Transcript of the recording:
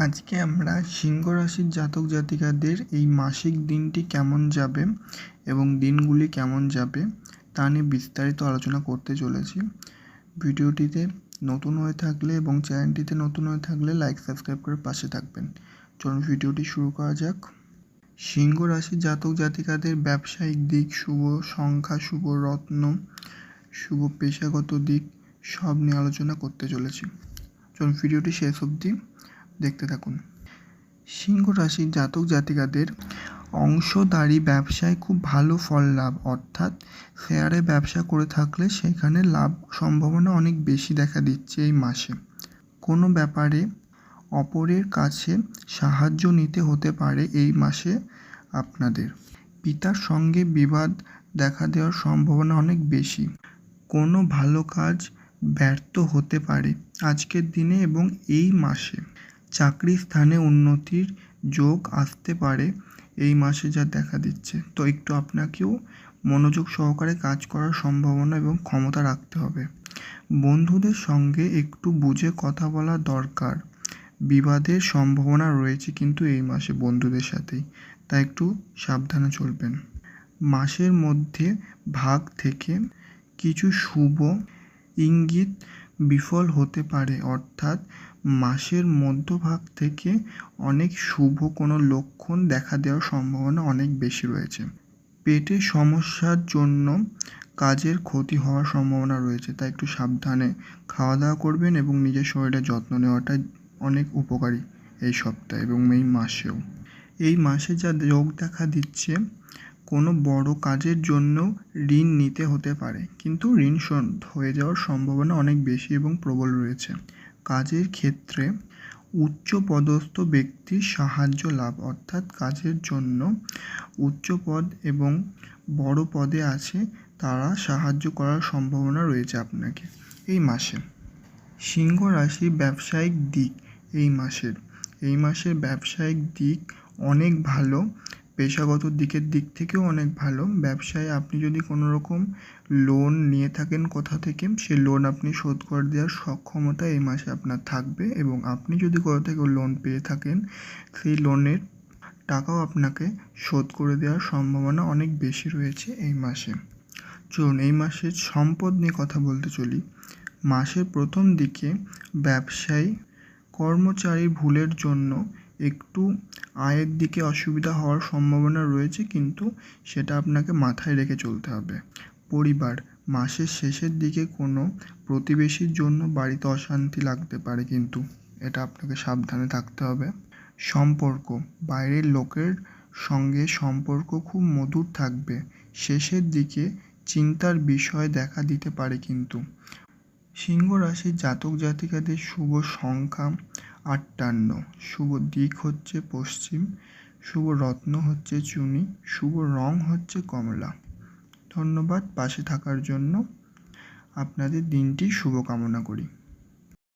আজকে আমরা সিংহ রাশির জাতক জাতিকাদের এই মাসিক দিনটি কেমন যাবে এবং দিনগুলি কেমন যাবে তা নিয়ে বিস্তারিত আলোচনা করতে চলেছি। ভিডিওটিতে নতুন হয়ে থাকলে এবং চ্যানেলটিতে নতুন হয়ে থাকলে লাইক সাবস্ক্রাইব করে পাশে থাকবেন। চলুন ভিডিওটি শুরু করা যাক। সিংহ রাশির জাতক জাতিকাদের ব্যবসায়িক দিক শুভ, সংখ্যা শুভ, রত্ন শুভ, পেশাগত দিক সব নিয়ে আলোচনা করতে চলেছি। চলুন ভিডিওটি শেষ অবধি দেখতে থাকুন। সিংহ রাশির জাতক জাতিকাদের অংশদারি ব্যবসায় খুব ভালো ফল লাভ, অর্থাৎ শেয়ারে ব্যবসা করে থাকলে সেখানে লাভ সম্ভাবনা অনেক বেশি দেখা দিচ্ছে এই মাসে। কোনো ব্যাপারে অপরের কাছে সাহায্য নিতে হতে পারে এই মাসে আপনাদের। পিতার সঙ্গে বিবাদ দেখা দেওয়ার সম্ভাবনা অনেক বেশি। কোনো ভালো কাজ ব্যর্থ হতে পারে আজকের দিনে এবং এই মাসে। চাকরি স্থানে উন্নতির যোগ আসতে পারে এই মাসে যা দেখা দিচ্ছে। তো একটু আপনাকেও মনোযোগ সহকারে কাজ করার সম্ভাবনা এবং ক্ষমতা রাখতে হবে। বন্ধুদের সঙ্গে একটু বুঝে কথা বলা দরকার। বিবাদের সম্ভাবনা রয়েছে কিন্তু এই মাসে বন্ধুদের সাথেই, তাই একটু সাবধানে চলবেন। মাসের মধ্যে ভাগ থেকে কিছু শুভ ইঙ্গিত বিফল হতে পারে, অর্থাৎ মাসের মধ্যভাগ থেকে অনেক শুভ কোনো লক্ষণ দেখা দেওয়ার সম্ভাবনা অনেক বেশি রয়েছে। পেটের সমস্যার জন্য কাজের ক্ষতি হওয়ার সম্ভাবনা রয়েছে, তাই একটু সাবধানে খাওয়া দাওয়া করবেন এবং নিজের শরীরের যত্ন নেওয়াটা অনেক উপকারী এই সপ্তাহে এবং এই মাসেও। এই মাসে যা যোগ দেখা দিচ্ছে, কোনো বড় কাজের জন্য ঋণ নিতে হতে পারে, কিন্তু ঋণ শোধ হয়ে যাওয়ার সম্ভাবনা অনেক বেশি এবং প্রবল রয়েছে। কাজের ক্ষেত্রে উচ্চপদস্থ ব্যক্তির সাহায্য লাভ, অর্থাৎ কাজের জন্য উচ্চ পদ এবং বড় পদে আছে তারা সাহায্য করার সম্ভাবনা রয়েছে আপনাকে এই মাসে। সিংহ রাশি ব্যবসায়িক দিক এই মাসের ব্যবসায়িক দিক অনেক ভালো। পেশাগত দিক থেকেও অনেক ভালো। ব্যবসায় আপনি যদি কোনো রকম লোন নিয়ে থাকেন কোথা থেকে, সেই লোন আপনি শোধ করে দেওয়ার সক্ষমতা এই মাসে আপনার থাকবে এবং আপনি যদি কোথা থেকে লোন পেয়ে থাকেন সেই লোনের টাকাও আপনাকে শোধ করে দেওয়ার সম্ভাবনা অনেক বেশি রয়েছে এই মাসে। চলুন এই মাসের সম্পদ নিয়ে কথা বলতে চলি। মাসের প্রথম দিকে ব্যবসায়ী কর্মচারীর ভুলের জন্য একটু আয়ের দিকে অসুবিধা হওয়ার সম্ভাবনা রয়েছে, কিন্তু সেটা আপনাকে মাথায় রেখে চলতে হবে। পরিবার, মাসের শেষের দিকে কোনো প্রতিবেশীর জন্য বাড়িতে অশান্তি লাগতে পারে, কিন্তু এটা আপনাকে সাবধানে থাকতে হবে। সম্পর্ক, বাইরের লোকের সঙ্গে সম্পর্ক খুব মধুর থাকবে। শেষের দিকে চিন্তার বিষয় দেখা দিতে পারে কিন্তু। সিংহ রাশির জাতক জাতিকাদের শুভ সংখ্যা 58, শুভ দিক হচ্ছে পশ্চিম, শুভ রত্ন হচ্ছে চুনি, শুভ রং হচ্ছে কমলা। ধন্যবাদ পাশে থাকার জন্য। আপনাদের দিনটি শুভ কামনা করি।